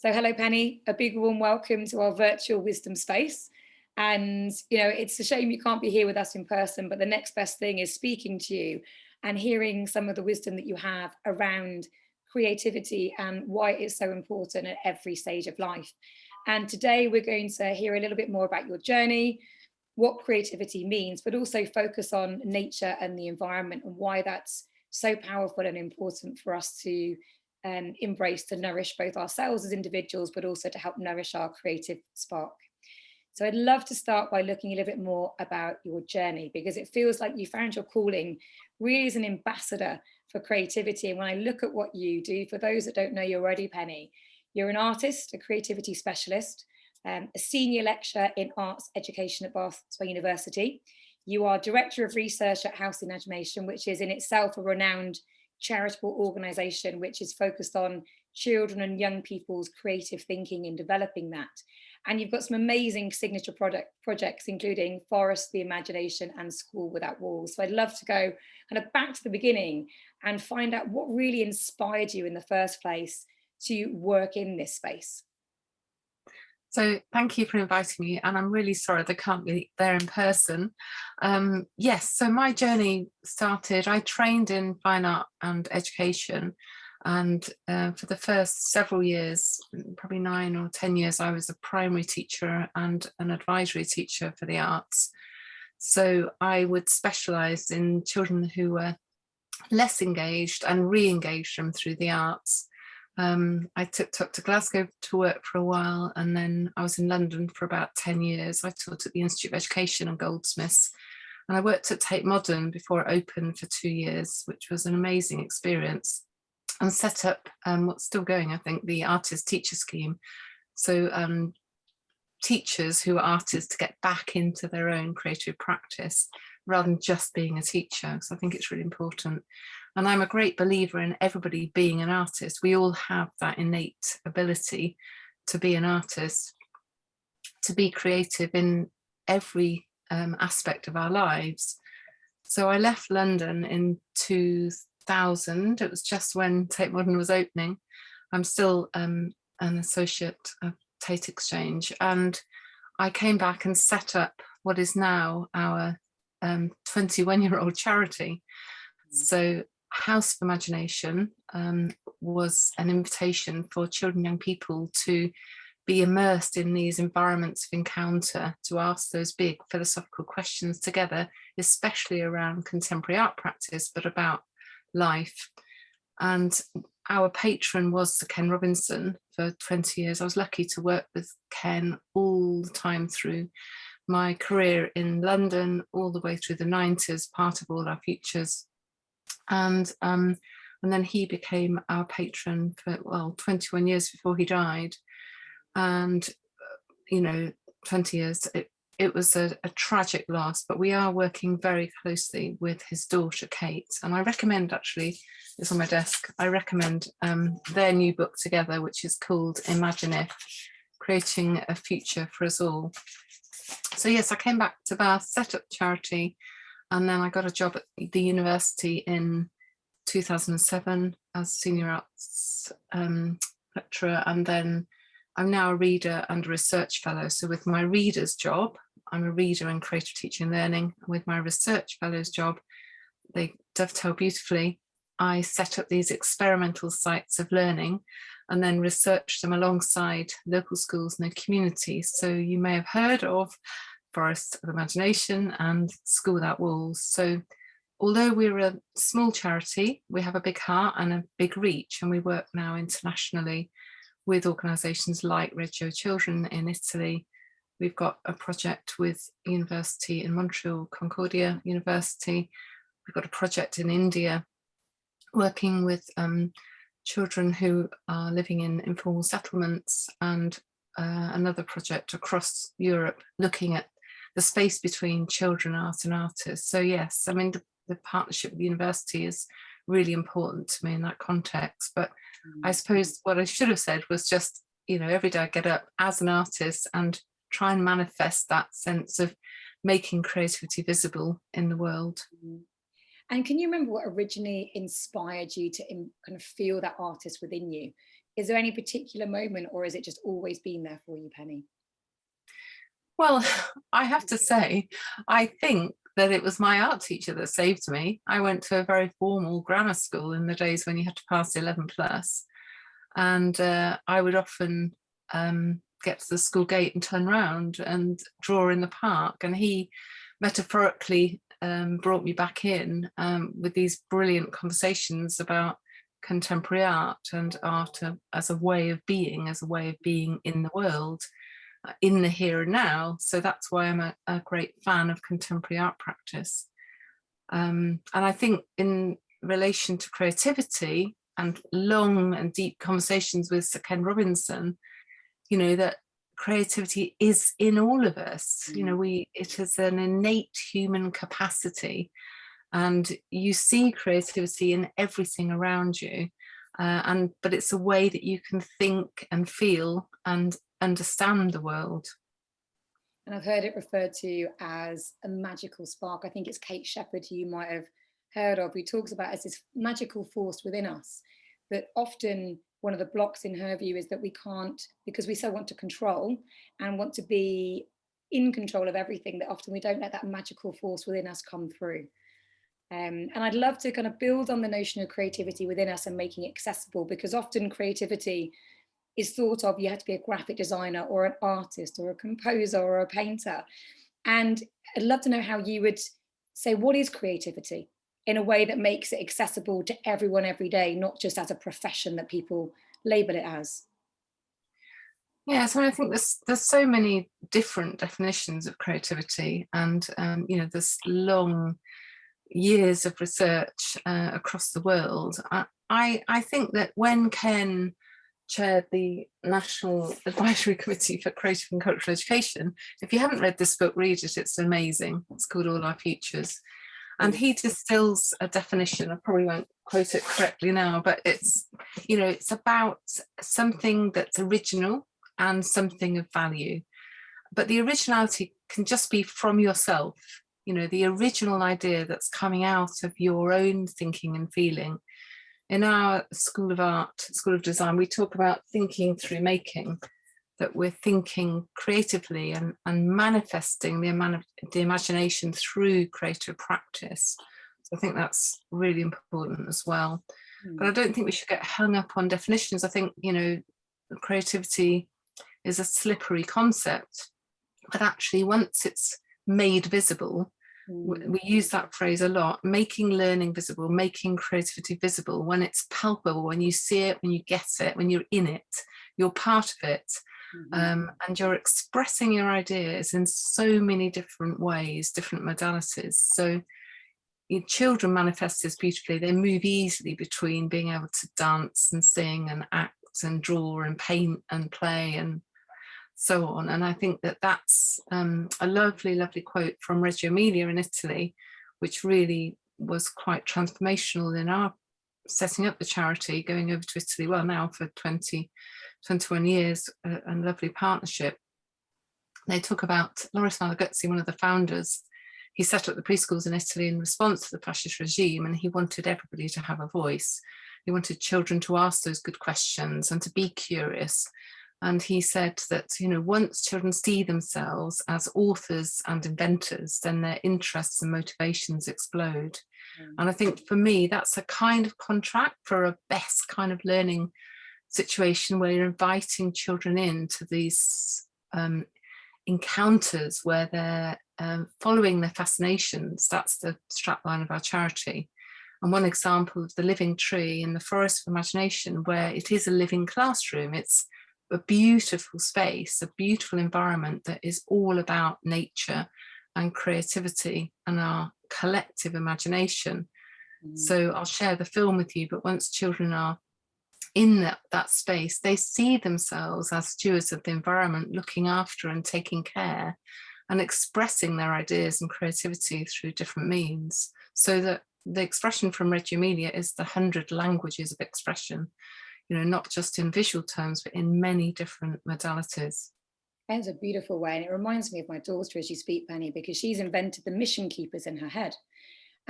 So hello, Penny, a big warm welcome to our virtual wisdom space. And, it's a shame you can't be here with us in person, but the next best thing is speaking to you and hearing some of the wisdom that you have around creativity and why it's so important at every stage of life. And today we're going to hear a little bit more about your journey, what creativity means, but also focus on nature and the environment and why that's so powerful and important for us to embrace to nourish both ourselves as individuals, but also to help nourish our creative spark. So I'd love to start by looking a little bit more about your journey, because it feels like you found your calling really as an ambassador for creativity. And when I look at what you do, for those that don't know you already, Penny, you're an artist, a creativity specialist, a senior lecturer in arts education at Bath University. You are director of research at House Imagination, which is in itself a renowned charitable organisation which is focused on children and young people's creative thinking and developing that. And you've got some amazing signature projects, including Forest, the Imagination, and School Without Walls. So I'd love to go kind of back to the beginning and find out what really inspired you in the first place to work in this space. So thank you for inviting me, and I'm really sorry they can't be there in person. Yes, so my journey started, I trained in fine art and education, and for the first several years, probably 9 or 10 years, I was a primary teacher and an advisory teacher for the arts. So I would specialise in children who were less engaged and re-engage them through the arts. I took up to Glasgow to work for a while, and then I was in London for about 10 years. I taught at the Institute of Education and Goldsmiths, and I worked at Tate Modern before it opened for 2 years, which was an amazing experience, and set up what's still going, I think, the Artist Teacher Scheme. So teachers who are artists to get back into their own creative practice rather than just being a teacher. So I think it's really important. And I'm a great believer in everybody being an artist. We all have that innate ability to be an artist, to be creative in every aspect of our lives. So I left London in 2000. It was just when Tate Modern was opening. I'm still an associate of Tate Exchange. And I came back and set up what is now our 21-year-old charity. So House of Imagination was an invitation for children and young people to be immersed in these environments of encounter, to ask those big philosophical questions together, especially around contemporary art practice, but about life. And our patron was Sir Ken Robinson for 20 years. I was lucky to work with Ken all the time through my career in London, all the way through the 90s, part of All Our Futures. And then he became our patron for, 21 years before he died. And, 20 years, it was a tragic loss, but we are working very closely with his daughter, Kate. And I recommend, actually, it's on my desk, I recommend their new book together, which is called Imagine If, Creating a Future for Us All. So yes, I came back to Bath, set up charity, and then I got a job at the university in 2007 as senior arts lecturer, and then I'm now a reader and a research fellow. So with my reader's job, I'm a reader in creative teaching and learning. With my research fellow's job, they dovetail beautifully. I set up these experimental sites of learning and then research them alongside local schools and their communities. So you may have heard of Forest of Imagination and School Without Walls. So although we're a small charity, we have a big heart and a big reach, and we work now internationally with organisations like Reggio Children in Italy. We've got a project with University in Montreal, Concordia University. We've got a project in India working with children who are living in informal settlements, and another project across Europe looking at the space between children, art and artists. So yes, I mean, the partnership with the university is really important to me in that context. But I suppose what I should have said was just, every day I get up as an artist and try and manifest that sense of making creativity visible in the world. And can you remember what originally inspired you to kind of feel that artist within you? Is there any particular moment, or has it just always been there for you, Penny? Well, I have to say, I think that it was my art teacher that saved me. I went to a very formal grammar school in the days when you had to pass 11 plus. And I would often get to the school gate and turn around and draw in the park. And he metaphorically brought me back in with these brilliant conversations about contemporary art and art as a way of being, in the world, in the here and now. So that's why I'm a great fan of contemporary art practice. And I think in relation to creativity and long and deep conversations with Sir Ken Robinson, that creativity is in all of us. It is an innate human capacity, and you see creativity in everything around you. But it's a way that you can think and feel and understand the world. And I've heard it referred to as a magical spark. I think it's Kate Shepherd, who you might have heard of, who talks about it as this magical force within us. That often one of the blocks in her view is that we can't, because we so want to control and want to be in control of everything, that often we don't let that magical force within us come through. And I'd love to kind of build on the notion of creativity within us and making it accessible, because often creativity is thought of, you have to be a graphic designer or an artist or a composer or a painter. And I'd love to know how you would say, what is creativity in a way that makes it accessible to everyone every day, not just as a profession that people label it as? Yeah, so I think there's so many different definitions of creativity, and there's long years of research across the world. I think that when Ken chaired the National Advisory Committee for Creative and Cultural Education, if you haven't read this book, read it. It's amazing. It's called All Our Futures. And he distills a definition. I probably won't quote it correctly now, but it's about something that's original and something of value. But the originality can just be from yourself, the original idea that's coming out of your own thinking and feeling. In our School of Art, School of Design, we talk about thinking through making, that we're thinking creatively and manifesting the imagination through creative practice. So I think that's really important as well. But I don't think we should get hung up on definitions. I think, creativity is a slippery concept, but actually once it's made visible, we use that phrase a lot, making learning visible, making creativity visible, when it's palpable, when you see it, when you get it, when you're in it, you're part of it. And you're expressing your ideas in so many different ways, different modalities. So your children manifest this beautifully. They move easily between being able to dance and sing and act and draw and paint and play and so on. And I think that that's a lovely, lovely quote from Reggio Emilia in Italy, which really was quite transformational in our setting up the charity, going over to Italy, well, now for 21 years, a lovely partnership. They talk about Loris Malaguzzi, one of the founders. He set up the preschools in Italy in response to the fascist regime, and he wanted everybody to have a voice. He wanted children to ask those good questions and to be curious. And he said that, once children see themselves as authors and inventors, then their interests and motivations explode. And I think for me, that's a kind of contract for a best kind of learning situation, where you're inviting children into these encounters where they're following their fascinations. That's the strapline of our charity. And one example of the living tree in the Forest of Imagination, where it is a living classroom. It's a beautiful space, a beautiful environment that is all about nature and creativity and our collective imagination. So I'll share the film with you, but once children are in that space, they see themselves as stewards of the environment, looking after and taking care and expressing their ideas and creativity through different means. So that the expression from Reggio Emilia is the 100 languages of expression, not just in visual terms, but in many different modalities. That's a beautiful way. And it reminds me of my daughter as you speak, Penny, because she's invented the mission keepers in her head.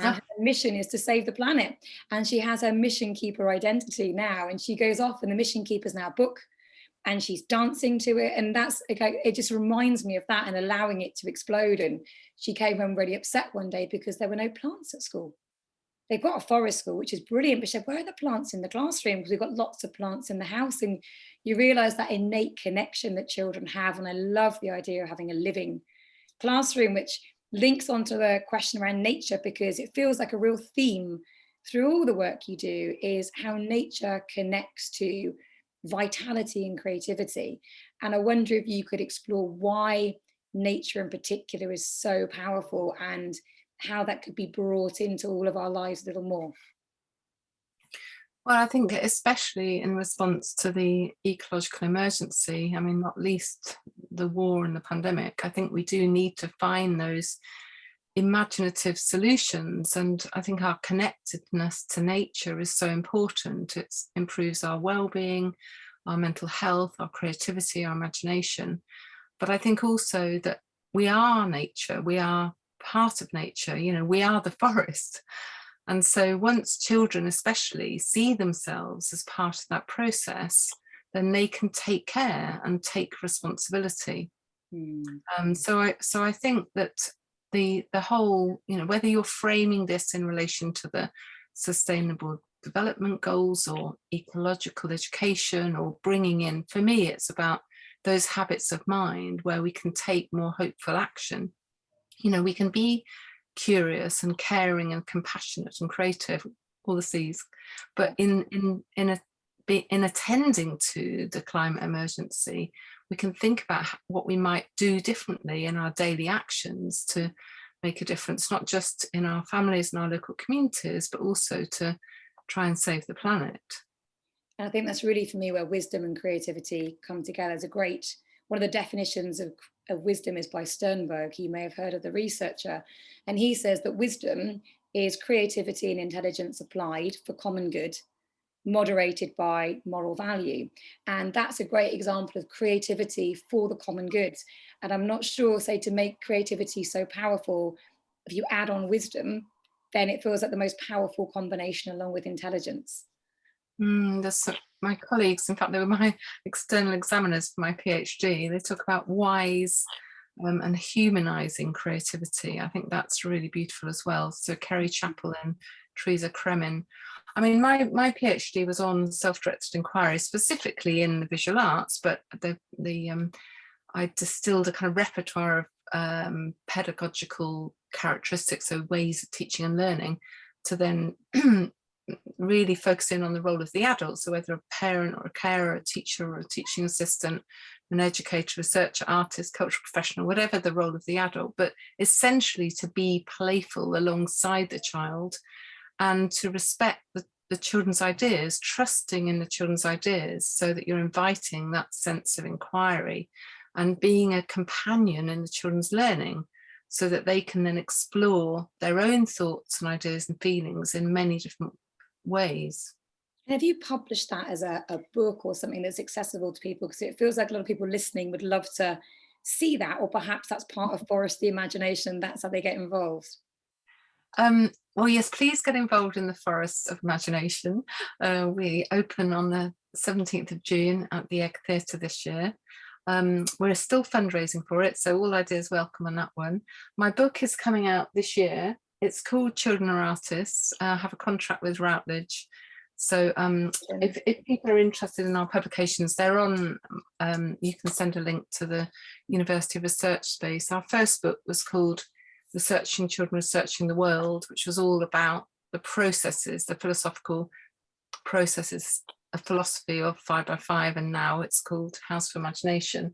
and Ah, her mission is to save the planet. And she has her mission keeper identity now, and she goes off, and the mission keeper's now a book, and she's dancing to it, and that's okay. It just reminds me of that and allowing it to explode. And she came home really upset one day because there were no plants at school. They've got a forest school, which is brilliant, but she said, where are the plants in the classroom? Because we've got lots of plants in the house. And you realize that innate connection that children have. And I love the idea of having a living classroom, which links onto the question around nature, because it feels like a real theme through all the work you do is how nature connects to vitality and creativity. And I wonder if you could explore why nature in particular is so powerful, and how that could be brought into all of our lives a little more. well, I think especially in response to the ecological emergency, I mean, not least the war and the pandemic, I think we do need to find those imaginative solutions. And I think our connectedness to nature is so important. It improves our well-being, our mental health, our creativity, our imagination. But I think also that we are nature, we are part of nature, you know, we are the forest. And so once children especially see themselves as part of that process, then they can take care and take responsibility. Mm. So I think that the whole, you know, whether you're framing this in relation to the sustainable development goals or ecological education, or bringing in, for me, it's about those habits of mind where we can take more hopeful action. You know, we can be curious and caring and compassionate and creative, all the C's, but in attending to the climate emergency, we can think about what we might do differently in our daily actions to make a difference, not just in our families and our local communities, but also to try and save the planet. And I think that's really, for me, where wisdom and creativity come together. As a great, one of the definitions of wisdom is by Sternberg. You may have heard of the researcher. And he says that wisdom is creativity and intelligence applied for common good, moderated by moral value. And that's a great example of creativity for the common good. And I'm not sure, say, to make creativity so powerful, if you add on wisdom, then it feels like the most powerful combination along with intelligence. My colleagues, in fact, they were my external examiners for my PhD. They talk about wise and humanizing creativity. I think that's really beautiful as well. So Kerry Chappell and Teresa Kremin. I mean, my PhD was on self-directed inquiry, specifically in the visual arts, but I distilled a kind of repertoire of pedagogical characteristics, so ways of teaching and learning, to then really focus in on the role of the adult. So whether a parent or a carer, a teacher or a teaching assistant, an educator, researcher, artist, cultural professional, whatever the role of the adult, but essentially to be playful alongside the child and to respect the children's ideas, trusting in the children's ideas, so that you're inviting that sense of inquiry and being a companion in the children's learning, so that they can then explore their own thoughts and ideas and feelings in many different ways. And have you published that as a book or something that's accessible to people? Because it feels like a lot of people listening would love to see that, or perhaps that's part of Forest the Imagination. That's how they get involved. Well, yes, please get involved in the Forest of Imagination. We open on the 17th of June at the Egg Theatre this year. We're still fundraising for it, so all ideas welcome on that one. My book is coming out this year. It's called Children Are Artists. I have a contract with Routledge. So if people are interested in our publications, they're on, you can send a link to the University Research Space. Our first book was called Researching Children, Researching the World, which was all about the processes, the philosophical processes, a philosophy of 5 by 5, and now it's called House for Imagination.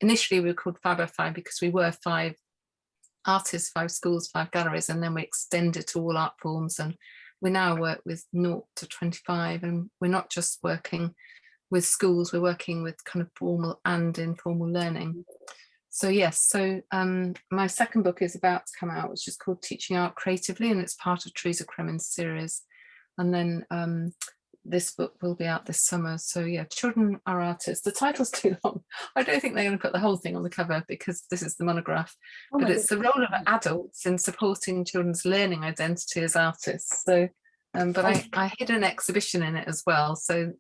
Initially we were called 5 by 5 because we were 5 artists, 5 schools, 5 galleries, and then we extended to all art forms, and we now work with 0 to 25, and we're not just working with schools, we're working with kind of formal and informal learning. So yes, so my second book is about to come out, which is called Teaching Art Creatively, and it's part of Teresa Kremin's series. And then this book will be out this summer. So yeah, children are artists. The title's too long. I don't think they're going to put the whole thing on the cover because this is the monograph, Oh but my it's the goodness. role of adults in supporting children's learning identity as artists. So, but Oh, I hid an exhibition in it as well. So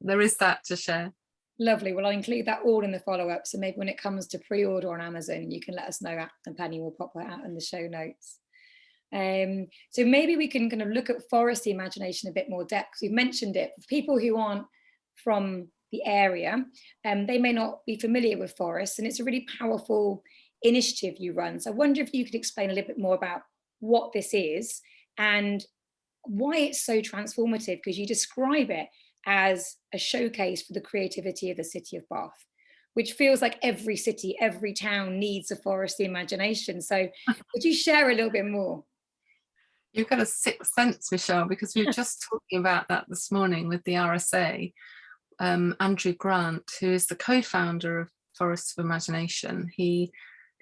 there is that to share. lovely. Well, I'll include that all in the follow-up. So maybe when it comes to pre-order on Amazon, you can let us know, and Penny will pop that out in the show notes. So maybe we can kind of look at forest imagination a bit more depth. We've mentioned it. For people who aren't from the area, they may not be familiar with forests, and it's a really powerful initiative you run. So I wonder if you could explain a little bit more about what this is and why it's so transformative, because you describe it as a showcase for the creativity of the city of Bath, which feels like every city, every town needs a forest imagination. So could you share a little bit more? You've got a sixth sense, Michelle, because we were just talking about that this morning with the RSA. Andrew Grant, who is the co-founder of Forests of Imagination, he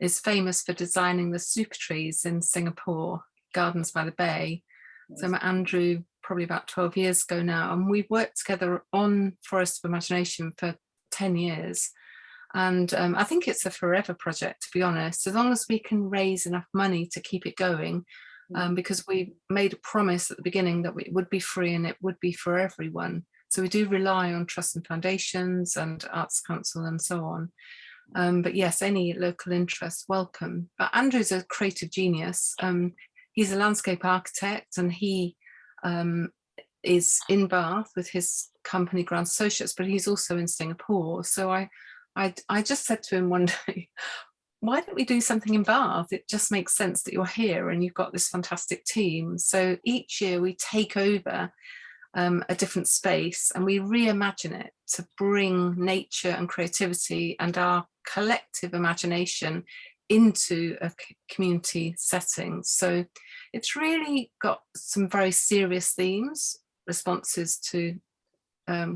is famous for designing the super trees in Singapore, Gardens by the Bay. So I met Andrew probably about 12 years ago now, and we've worked together on Forests of Imagination for 10 years. And I think it's a forever project, to be honest, as long as we can raise enough money to keep it going, because we made a promise at the beginning that it would be free and it would be for everyone. So we do rely on trusts and foundations and Arts Council and so on. But yes, any local interest, welcome. But Andrew's a creative genius. He's a landscape architect, and he is in Bath with his company Grant Associates, but he's also in Singapore. So I just said to him one day, why don't we do something in Bath? It just makes sense that you're here and you've got this fantastic team. So each year we take over a different space and we reimagine it to bring nature and creativity and our collective imagination into a community setting. So it's really got some very serious themes, responses to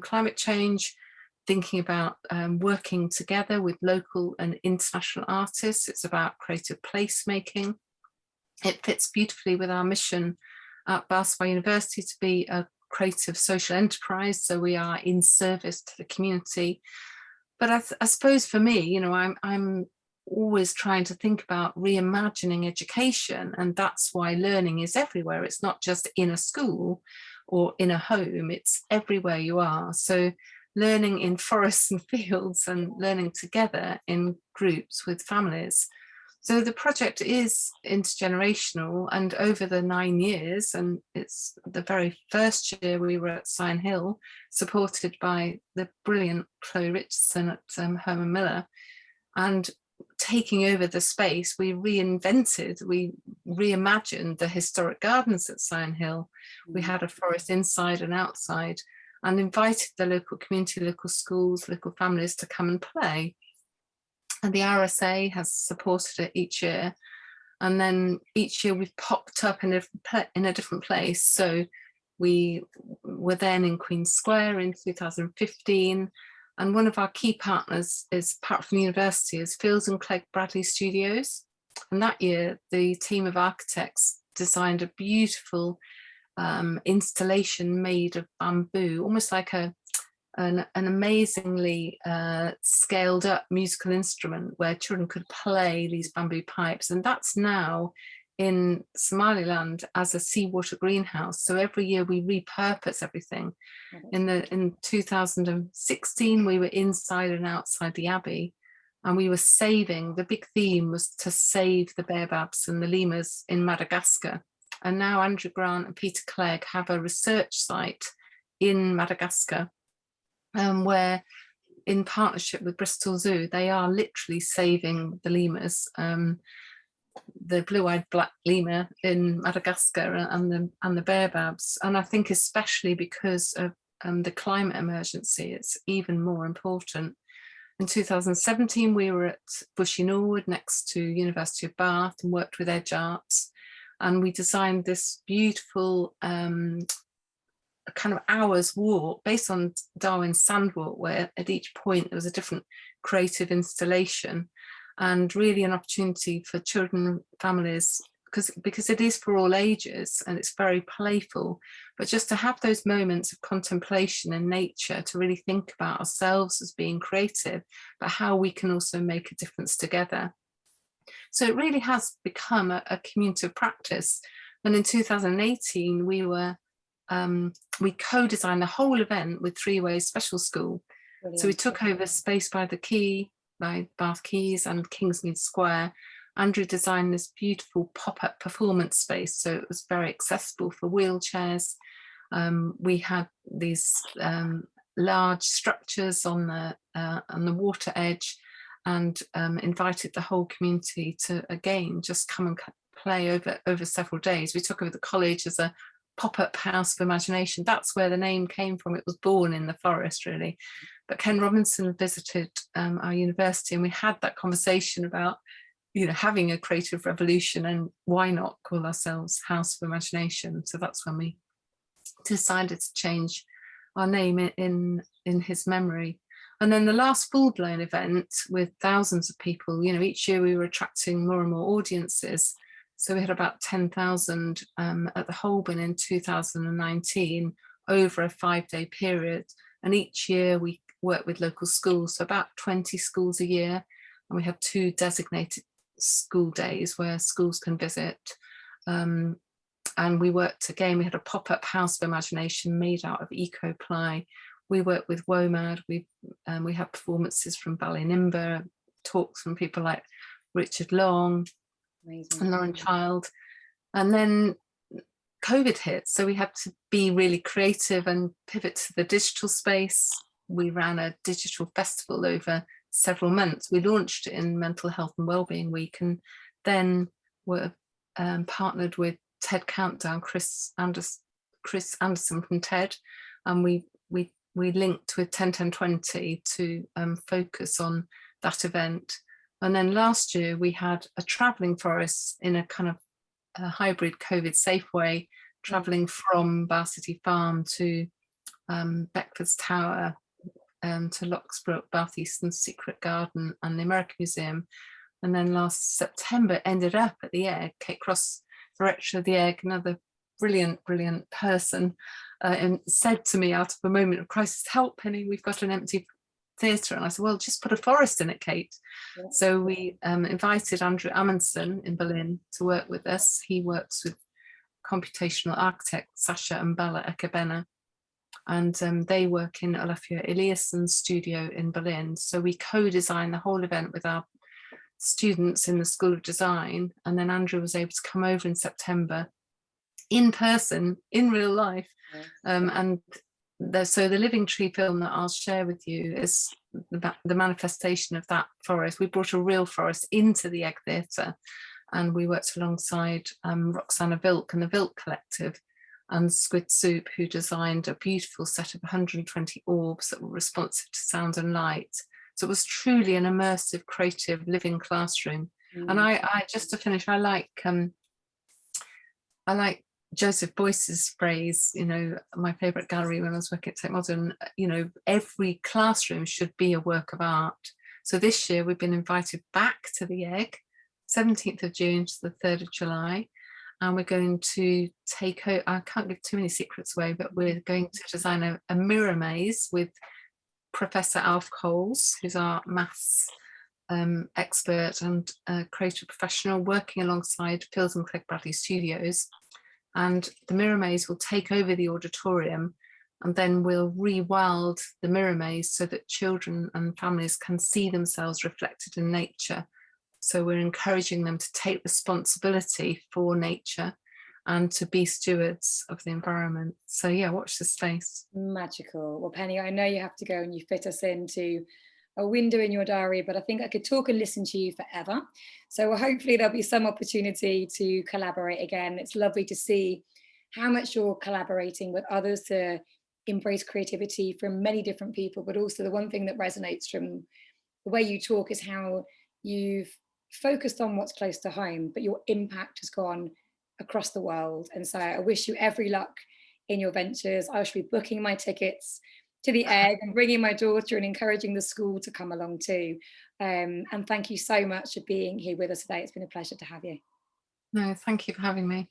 climate change, thinking about working together with local and international artists. It's about creative placemaking. It fits beautifully with our mission at Bath University to be a creative social enterprise, so we are in service to the community. But I suppose for me, you know, I'm always trying to think about reimagining education, and that's why learning is everywhere. It's not just in a school or in a home, it's everywhere you are. So learning in forests and fields and learning together in groups with families. So the project is intergenerational, and over the 9 years, and it's the very first year we were at Sign Hill, supported by the brilliant Chloe Richardson at Herman Miller, and taking over the space, we reimagined the historic gardens at Sign Hill. We had a forest inside and outside, and invited the local community, local schools, local families to come and play. And the RSA has supported it each year. And then each year we've popped up in a different place. So we were then in Queen's Square in 2015. And one of our key partners is, apart from the university, is Fields and Clegg Bradley Studios. And that year, the team of architects designed a beautiful installation made of bamboo, almost like an amazingly scaled up musical instrument where children could play these bamboo pipes. And that's now in Somaliland as a seawater greenhouse. So every year we repurpose everything. In 2016, we were inside and outside the Abbey, and we were saving, the big theme was to save the baobabs and the lemurs in Madagascar. And now Andrew Grant and Peter Clegg have a research site in Madagascar, where in partnership with Bristol Zoo, they are literally saving the lemurs, the blue-eyed black lemur in Madagascar and the baobabs. And I think especially because of the climate emergency, it's even more important. In 2017, we were at Bushy Norwood next to University of Bath and worked with Edge Arts. And we designed this beautiful kind of hour's walk based on Darwin's sandwalk, where at each point there was a different creative installation, and really an opportunity for children, families because it is for all ages and it's very playful, but just to have those moments of contemplation in nature, to really think about ourselves as being creative, but how we can also make a difference together. So it really has become a community of practice. And in 2018, we co-designed the whole event with Three Ways Special School. Brilliant. So we took over Space by the Quay, by Bath Quays and Kingsmead Square. Andrew designed this beautiful pop-up performance space, so it was very accessible for wheelchairs. We had these large structures on the water edge, and invited the whole community to again just come and play over several days. We took over the college as a pop-up house of imagination. That's where the name came from. It was born in the forest, really. But Ken Robinson visited our university, and we had that conversation about, you know, having a creative revolution, and why not call ourselves House of Imagination. So that's when we decided to change our name in his memory. And then the last full-blown event with thousands of people, you know, each year we were attracting more and more audiences. So we had about 10,000 at the Holborn in 2019 over a 5-day period. And each year we work with local schools, so about 20 schools a year. And we have 2 designated school days where schools can visit. And we worked again, we had a pop-up house of imagination made out of eco-ply. We work with WOMAD, we have performances from Ballynimber, talks from people like Richard Long. Amazing. And Lauren Child. And then COVID hit, so we had to be really creative and pivot to the digital space. We ran a digital festival over several months. We launched it in Mental Health and Wellbeing Week, and then were partnered with TED Countdown, Chris Anderson from TED, and we linked with 10-10-20 to focus on that event. And then last year we had a travelling forest in a kind of a hybrid COVID safe way, travelling from Bath City Farm to Beckford's Tower, to Locksbrook, Bath Eastern's Secret Garden and the American Museum. And then last September ended up at the Egg. Kate Cross, director of the Egg, another brilliant person, and said to me out of a moment of crisis, "Help, Penny, we've got an empty theatre." And I said, "Well, just put a forest in it, Kate." Yeah. So we invited Andrew Amundsen in Berlin to work with us. He works with computational architect Sasha and Bella Ekebena, and they work in Olafia Eliasson's studio in Berlin. So we co-designed the whole event with our students in the School of Design, and then Andrew was able to come over in September in person, in real life. And so the Living Tree film that I'll share with you is the manifestation of that forest. We brought a real forest into the Egg Theatre, and we worked alongside Roxana Vilk and the Vilk Collective and Squid Soup, who designed a beautiful set of 120 orbs that were responsive to sound and light. So it was truly an immersive, creative, living classroom. And I just to finish, I like Joseph Boyce's phrase, you know, my favourite gallery when I was working at Tate Modern, you know, every classroom should be a work of art. So this year we've been invited back to the Egg, 17th of June to the 3rd of July. And we're going to take out, I can't give too many secrets away, but we're going to design a mirror maze with Professor Alf Coles, who's our maths expert and creative professional, working alongside Fields and Craig Bradley Studios. And the mirror maze will take over the auditorium, and then we'll rewild the mirror maze so that children and families can see themselves reflected in nature. So we're encouraging them to take responsibility for nature and to be stewards of the environment. So yeah, watch this space. Magical. Well, Penny, I know you have to go and you fit us into a window in your diary, but I think I could talk and listen to you forever. So hopefully there'll be some opportunity to collaborate again. It's lovely to see how much you're collaborating with others to embrace creativity from many different people, but also the one thing that resonates from the way you talk is how you've focused on what's close to home, but your impact has gone across the world. And so I wish you every luck in your ventures. I shall be booking my tickets to the Egg and bringing my daughter and encouraging the school to come along too. And thank you so much for being here with us today. It's been a pleasure to have you. No, thank you for having me.